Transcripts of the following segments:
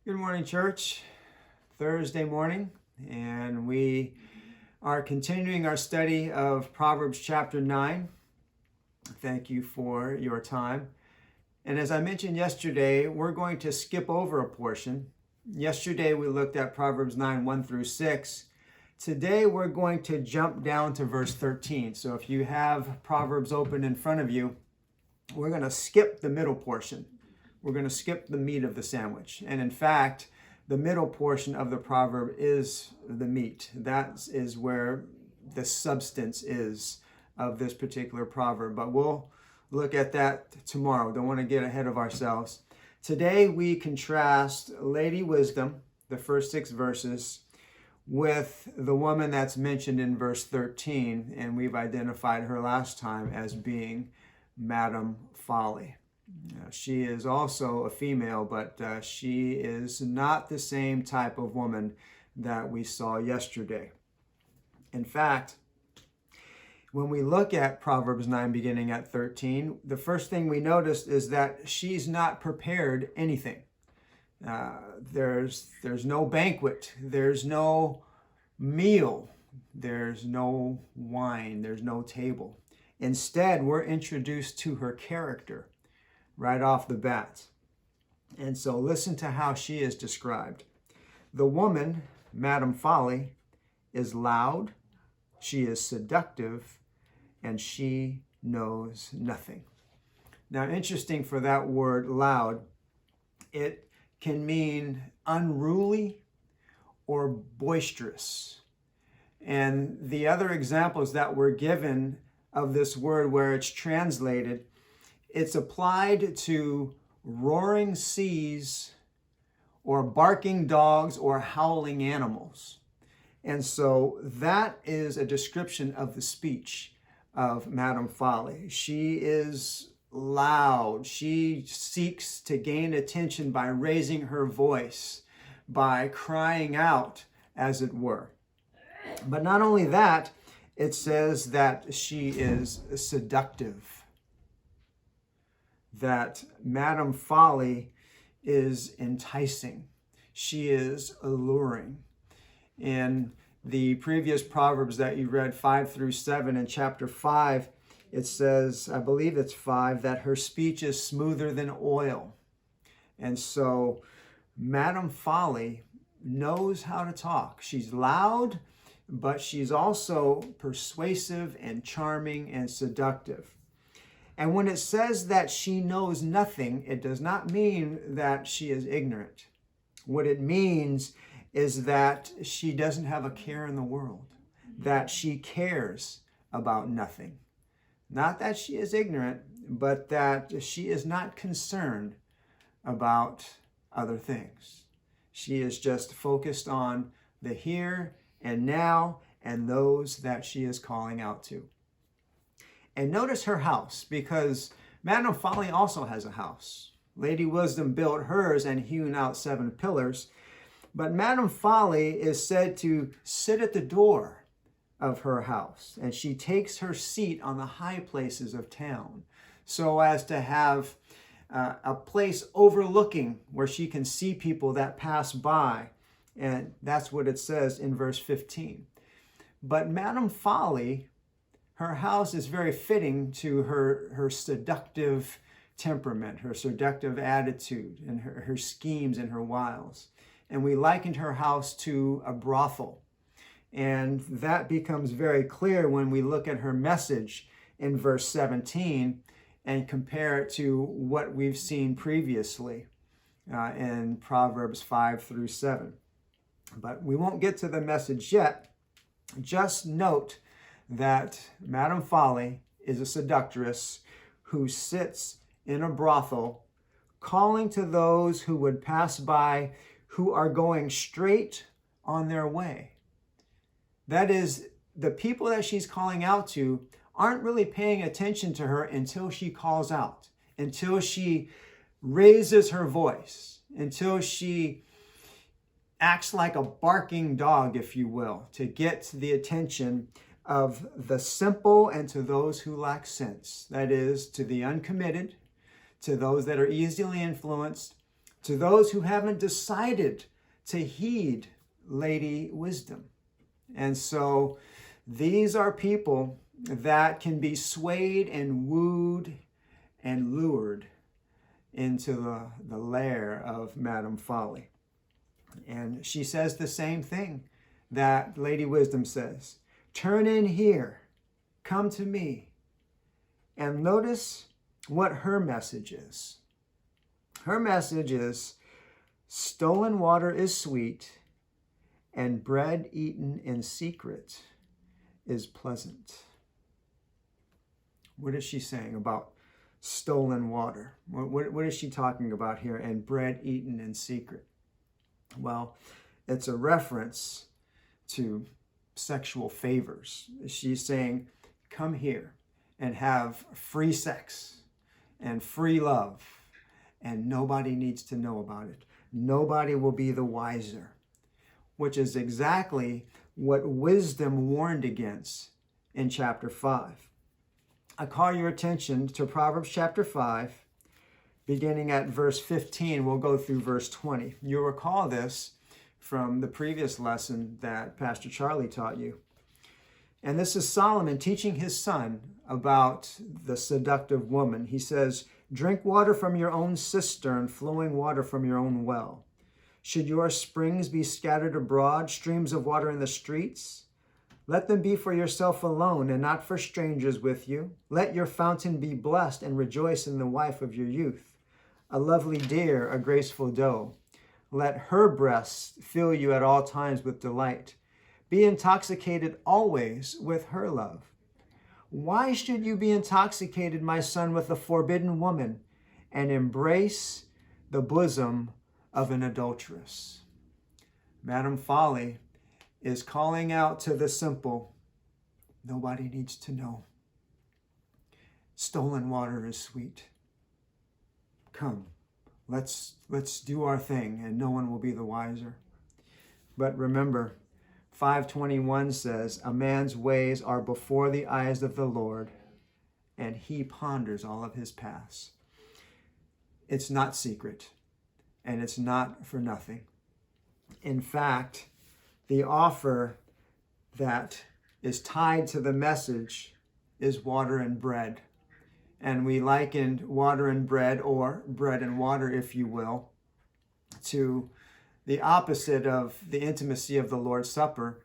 Good morning, church. Thursday morning, and we are continuing our study of Proverbs chapter 9. Thank you for your time. And as I mentioned yesterday, we're going to skip over a portion. Yesterday we looked at Proverbs 9, 1 through 6. Today we're going to jump down to verse 13. So if you have Proverbs open in front of you, we're going to skip the middle portion. We're going to skip the meat of the sandwich. And in fact, the middle portion of the proverb is the meat. That is where the substance is of this particular proverb. But we'll look at that tomorrow. Don't want to get ahead of ourselves. Today we contrast Lady Wisdom, the first 6 verses, with the woman that's mentioned in verse 13. And we've identified her last time as being Madam Folly. She is also a female, but she is not the same type of woman that we saw yesterday. In fact, when we look at Proverbs 9 beginning at 13, the first thing we notice is that she's not prepared anything. There's no banquet, there's no meal, there's no wine, there's no table. Instead, we're introduced to her character right off the bat. And so listen to how she is described. The woman, Madam Folly, is loud, she is seductive, and she knows nothing. Now, interesting for that word loud, it can mean unruly or boisterous. And the other examples that were given of this word where it's translated, it's applied to roaring seas or barking dogs or howling animals. And so that is a description of the speech of Madam Folly. She is loud. She seeks to gain attention by raising her voice, by crying out, as it were. But not only that, it says that she is seductive. That Madam Folly is enticing. She is alluring. In the previous Proverbs that you read, 5 through 7, in chapter 5, it says, I believe it's 5, that her speech is smoother than oil. And so Madam Folly knows how to talk. She's loud, but she's also persuasive and charming and seductive. And when it says that she knows nothing, it does not mean that she is ignorant. What it means is that she doesn't have a care in the world, that she cares about nothing. Not that she is ignorant, but that she is not concerned about other things. She is just focused on the here and now and those that she is calling out to. And notice her house, because Madam Folly also has a house. Lady Wisdom built hers and hewn out 7 pillars. But Madam Folly is said to sit at the door of her house, and she takes her seat on the high places of town so as to have a place overlooking where she can see people that pass by. And that's what it says in verse 15. But Madam Folly, her house is very fitting to her seductive temperament, her seductive attitude, and her schemes and her wiles. And we likened her house to a brothel. And that becomes very clear when we look at her message in verse 17 and compare it to what we've seen previously in Proverbs 5 through 7. But we won't get to the message yet. Just note that Madam Folly is a seductress who sits in a brothel, calling to those who would pass by who are going straight on their way. That is, the people that she's calling out to aren't really paying attention to her until she calls out, until she raises her voice, until she acts like a barking dog, if you will, to get the attention of the simple and to those who lack sense. That is, to the uncommitted, to those that are easily influenced, to those who haven't decided to heed Lady Wisdom. And so these are people that can be swayed and wooed and lured into the lair of Madame Folly. And she says the same thing that Lady Wisdom says. Turn in here, come to me. And notice what her message is. Her message is, stolen water is sweet, and bread eaten in secret is pleasant. What is she saying about stolen water? What is she talking about here? And bread eaten in secret. Well, it's a reference to sexual favors. She's saying, come here and have free sex and free love, and nobody needs to know about it. Nobody will be the wiser, which is exactly what wisdom warned against in chapter 5. I call your attention to Proverbs chapter 5, beginning at verse 15. We'll go through verse 20. You'll recall this from the previous lesson that Pastor Charlie taught you. And this is Solomon teaching his son about the seductive woman. He says, drink water from your own cistern, flowing water from your own well. Should your springs be scattered abroad, streams of water in the streets? Let them be for yourself alone and not for strangers with you. Let your fountain be blessed and rejoice in the wife of your youth, a lovely deer, a graceful doe. Let her breasts fill you at all times with delight. Be intoxicated always with her love. Why should you be intoxicated, my son, with a forbidden woman and embrace the bosom of an adulteress? Madame Folly is calling out to the simple. Nobody needs to know. Stolen water is sweet. Come, let's do our thing, and no one will be the wiser. But remember, 5:21 says, a man's ways are before the eyes of the Lord, and he ponders all of his paths. It's not secret, and it's not for nothing. In fact, the offer that is tied to the message is water and bread. And we likened water and bread, or bread and water, if you will, to the opposite of the intimacy of the Lord's Supper.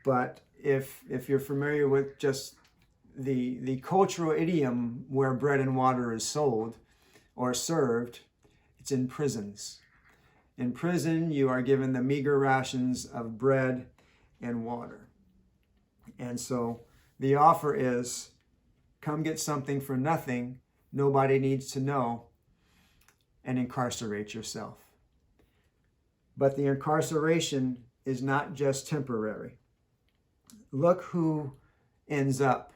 But if you're familiar with just the cultural idiom where bread and water is sold or served, it's in prisons. In prison, you are given the meager rations of bread and water. And so the offer is, come get something for nothing, nobody needs to know, and incarcerate yourself. But the incarceration is not just temporary. Look who ends up,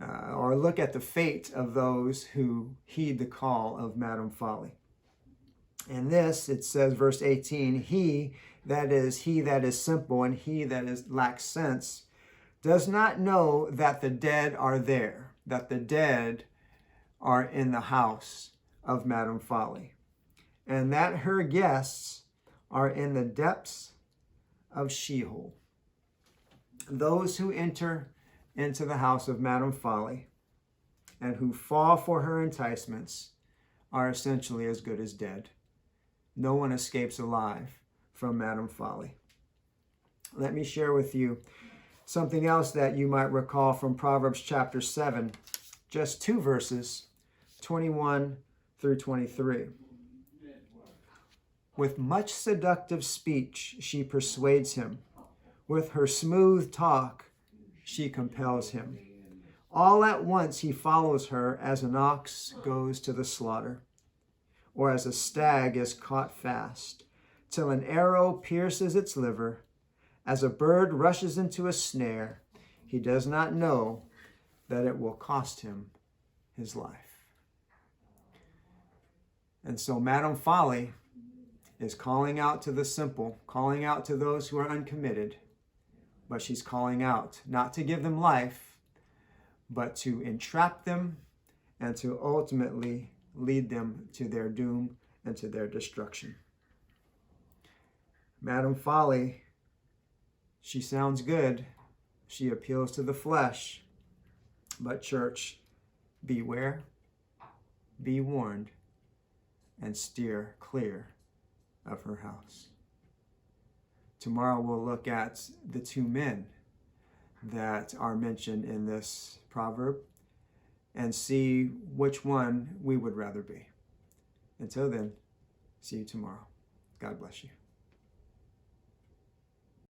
or look at the fate of those who heed the call of Madame Folly. In this, it says, verse 18, he that is simple and he that lacks sense does not know that the dead are there, that the dead are in the house of Madame Folly, and that her guests are in the depths of Sheol. Those who enter into the house of Madame Folly and who fall for her enticements are essentially as good as dead. No one escapes alive from Madame Folly. Let me share with you something else that you might recall from Proverbs chapter 7, just 2 verses, 21 through 23. With much seductive speech she persuades him. With her smooth talk she compels him. All at once he follows her as an ox goes to the slaughter, or as a stag is caught fast, till an arrow pierces its liver. As a bird rushes into a snare, he does not know that it will cost him his life. And so Madame Folly is calling out to the simple, calling out to those who are uncommitted, but she's calling out not to give them life, but to entrap them and to ultimately lead them to their doom and to their destruction. Madam Folly, she sounds good. She appeals to the flesh. But church, beware, be warned, and steer clear of her house. Tomorrow we'll look at the two men that are mentioned in this proverb and see which one we would rather be. Until then, see you tomorrow. God bless you.